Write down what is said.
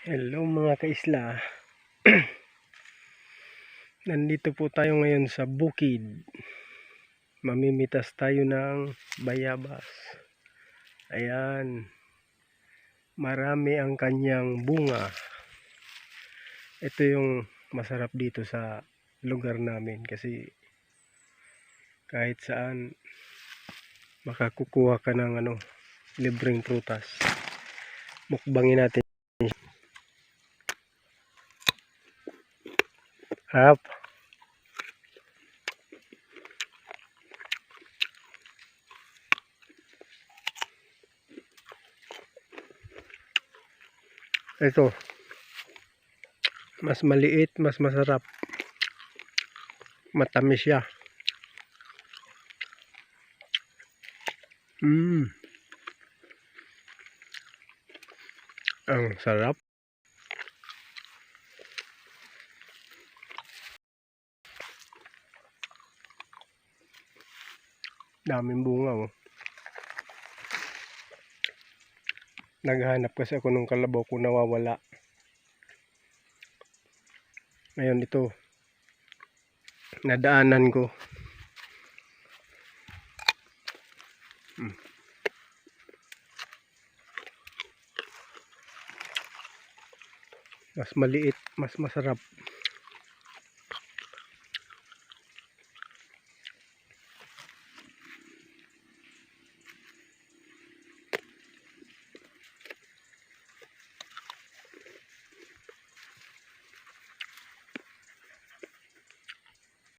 Hello mga kaisla. Nandito po tayo ngayon sa bukid. Mamimitas tayo ng bayabas. Ayan. Marami ang kanyang bunga. Ito yung masarap dito sa lugar namin kasi kahit saan makakukuha ka ng libreng prutas. Mukbangin natin. Harap. Ito. Mas maliit, mas masarap. Matamis siya. Ang sarap. Daming bunga oh. Naghahanap kasi ako nung kalabaw ko nawawala. Ngayon ito. Nadaanan ko. Mas maliit, mas masarap.